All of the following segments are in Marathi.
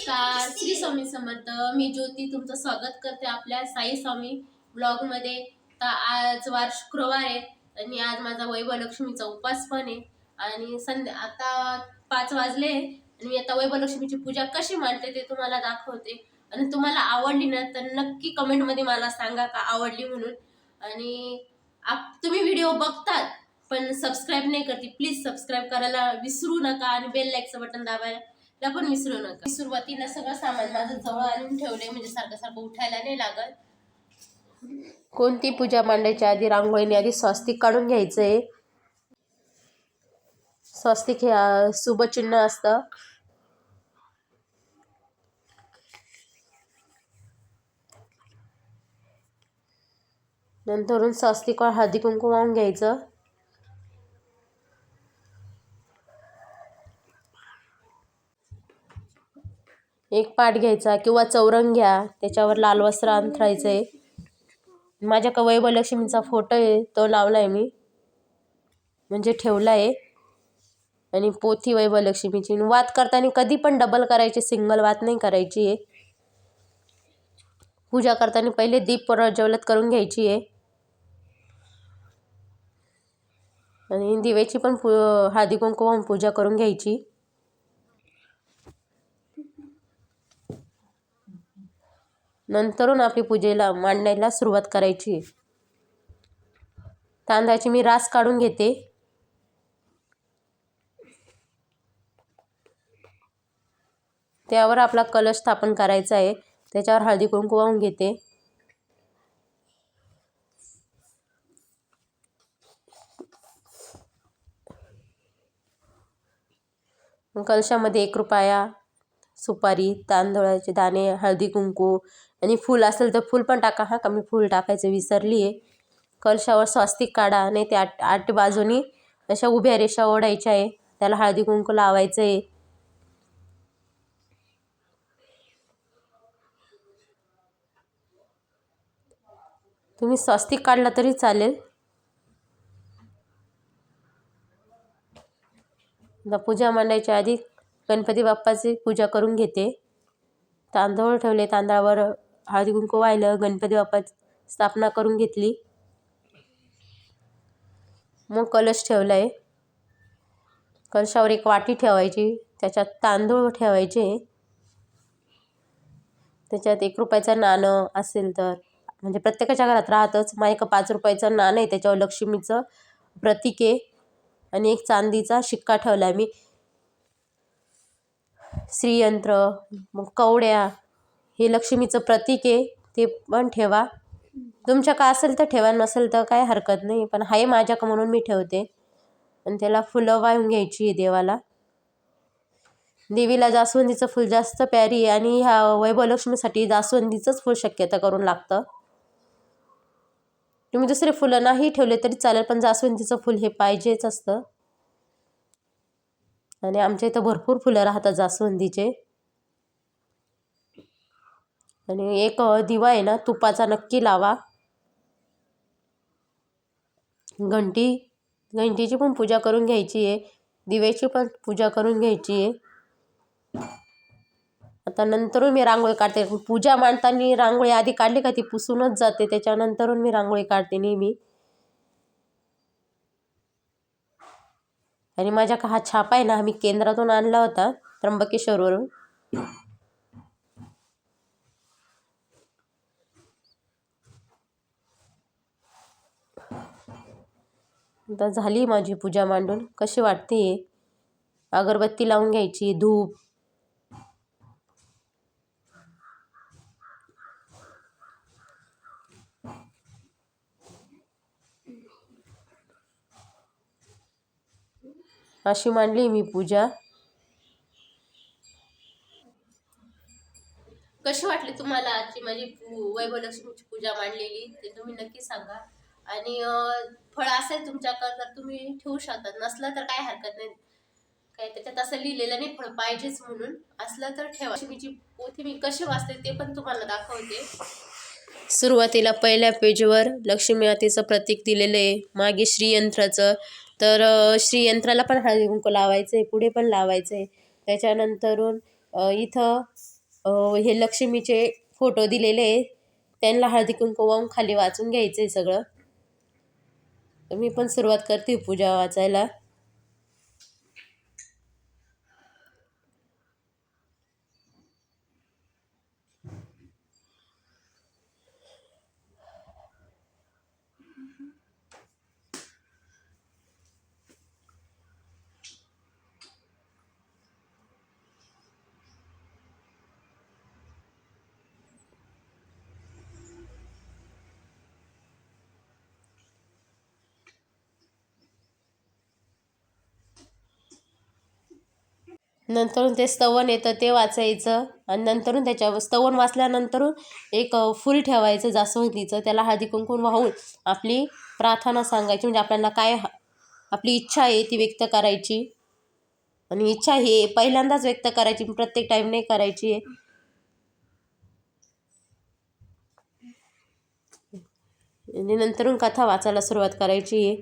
नमस्कार, श्री स्वामी समर्थ. मी ज्योती तुमचं स्वागत करते आपल्या साई स्वामी ब्लॉगमध्ये. तर आज वार शुक्रवार आहे आणि आज माझा वैभवलक्ष्मीचा उपास पण आहे. आणि आता 5 वाजले आणि मी आता वैभवलक्ष्मीची पूजा कशी मांडते ते तुम्हाला दाखवते. आणि तुम्हाला आवडली ना तर नक्की कमेंटमध्ये मला सांगा का आवडली म्हणून. आणि तुम्ही व्हिडिओ बघतात पण सबस्क्राईब नाही करते, प्लीज सबस्क्राईब करायला विसरू नका आणि बेल लाईकचं बटन दाबायला पण विसरू नका. सुरुवातीला सगळं सामान माझं जवळ आणून ठेवले म्हणजे सारखं सारखं उठायला नाही लागत. कोणती पूजा मांडायच्या आधी रांगोळीने आधी स्वस्तिक काढून घ्यायचंय. स्वस्तिक हे शुभचिन्ह असतं. नंतरून स्वस्तिकवर हळदी कुंकू वाहून घ्यायचं. एक पाट घ्यायचा किंवा चौरंग घ्या, त्याच्यावर लाल वस्त्र अंथरायचंय. माझ्या वैभवलक्ष्मीचा फोटो आहे तो लावलाय मी, म्हणजे ठेवलाय. आणि पोथी वैभवलक्ष्मीची. वात करताना कधी पण डबल करायची, सिंगल वात नाही करायची आहे. पूजा करताना पहिले दीप प्रज्वलित करून घ्यायची आहे. आणि दिव्याची पण हळदी कुंकू वाहून पूजा करून घ्यायची. नंतरून आपली पूजेला मांडायला सुरुवात करायची. तांदळाची मी रास काढून घेते. त्यावर आपला कलश स्थापन करायचा आहे. त्याच्यावर हळदी कुंकू वाहून घेते. कलशामध्ये 1 रुपया, सुपारी, तांदळाचे दाणे, हळदी कुंकू आणि फूल असेल तर फूल पण टाका. हा का मी फूल टाकायचं विसरली आहे. कलशावर स्वस्तिक काढा. नाही ते 8 बाजूनी अशा उभ्या रेषा ओढायच्या आहे. त्याला हळदी कुंकू लावायचं आहे. तुम्ही स्वस्तिक काढला तरी चालेल. पूजा मांडायच्या आधी गणपती बाप्पाची पूजा करून घेते. तांदूळ ठेवले, तांदळावर हळदी कुंकू वाहिलं, गणपती बाप्पाची स्थापना करून घेतली. मग कलश ठेवलाय. कलशावर एक वाटी ठेवायची, त्याच्यात तांदूळ ठेवायचे. त्याच्यात 1 रुपयाचं नाणं असेल तर, म्हणजे प्रत्येकाच्या घरात राहतच. माझ्या 5 रुपयाचं नाणं आहे, त्याच्यावर लक्ष्मीचं प्रतीक आहे. आणि एक चांदीचा शिक्का ठेवला मी. श्रीयंत्र, मग कवड्या, हे लक्ष्मीचं प्रतीक आहे, ते पण ठेवा. तुमच्या का असेल तर ठेवा, नसेल तर काय हरकत नाही, पण आहे माझ्या का म्हणून मी ठेवते. आणि त्याला फुलं वाहून घ्यायची आहे देवाला. देवीला जास्वंदीचं फूल जास्त प्यारी आहे आणि ह्या वैभवलक्ष्मीसाठी जास्वंदीचंच फूल शक्यता करून लागतं. तुम्ही दुसरे फुलं नाही ठेवले तरी चालेल, पण जास्वंदीचं फूल हे पाहिजेच असतं. आणि आमच्या इथं भरपूर फुलं राहतात जास्वंदीचे. आणि एक दिवा आहे ना तुपाचा नक्की लावा. घंटीची पण पूजा करून घ्यायची आहे. दिव्याची पण पूजा करून घ्यायची आहे. आता नंतरून मी रांगोळी काढते. पूजा मांडताना रांगोळी आधी काढली का ती पुसूनच जाते, त्याच्यानंतरून मी रांगोळी काढते नेहमी. आणि माझ्या का हा छापा आहे ना, मी केंद्रातून आणला होता, त्र्यंबकेश्वरवरून. आता झाली माझी पूजा मांडून. कशी वाटते? अगरबत्ती लावून घ्यायची, धूप. अशी मांडली मी पूजा. कशी वाटली तुम्हाला आजची माझी वैभवलक्ष्मीची पूजा मांडलेली ते तुम्ही नक्की सांगा. आणि फळ असेल तुमच्याकडे तर तुम्ही ठेवू शकता, नसलं तर काय हरकत नाही. काय त्याच्यात असं लिहिलेलं नाही फळ पाहिजेच म्हणून, असलं तर ठेवा. लक्ष्मीची पोथी मी कशी वाचते ते पण तुम्हाला दाखवते. सुरुवातीला पहिल्या पेजवर लक्ष्मी मातेचं प्रतीक दिलेलं आहे. मागे श्रीयंत्राचं, तर श्रीयंत्राला पण हळदी कुंकू लावायचं आहे, पुढे पण लावायचं आहे. त्याच्यानंतरून इथं हे लक्ष्मीचे फोटो दिलेले आहे, त्यांना हळदी कुंकू वाहून खाली वाचून घ्यायचं आहे सगळं. तर मी पण सुरुवात करते पूजा वाचायला. नंतरून ते स्तवन येतं ते वाचायचं आणि नंतरून त्याच्यावर स्तवन वाचल्यानंतरून एक फूल ठेवायचं जास्वंदीचं, त्याला हळदी कुंकू वाहून आपली प्रार्थना सांगायची. म्हणजे आपल्याला काय आपली इच्छा आहे ती व्यक्त करायची. आणि इच्छा ही पहिल्यांदाच व्यक्त करायची, प्रत्येक टाईम नाही करायची आहे. आणि नंतरून कथा वाचायला सुरुवात करायची आहे.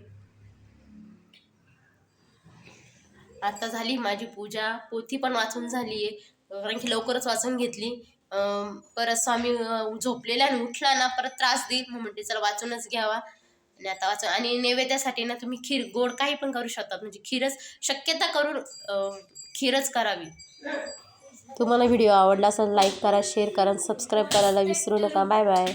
आता झाली माझी पूजा, पोथी पण वाचून झाली आहे, कारण की लवकरच वाचून घेतली. परत स्वामी झोपलेला आणि उठला ना परत त्रास देईल, मग म्हणते चला वाचूनच घ्यावा. आणि आता वाचून, आणि नैवेद्यासाठी ना तुम्ही खीर गोड काही पण करू शकतात, म्हणजे खीरच शक्यता करून खीरच करावी. तुम्हाला व्हिडिओ आवडला असेल लाईक करा, शेअर करा, सबस्क्राईब करायला विसरू नका. Bye bye.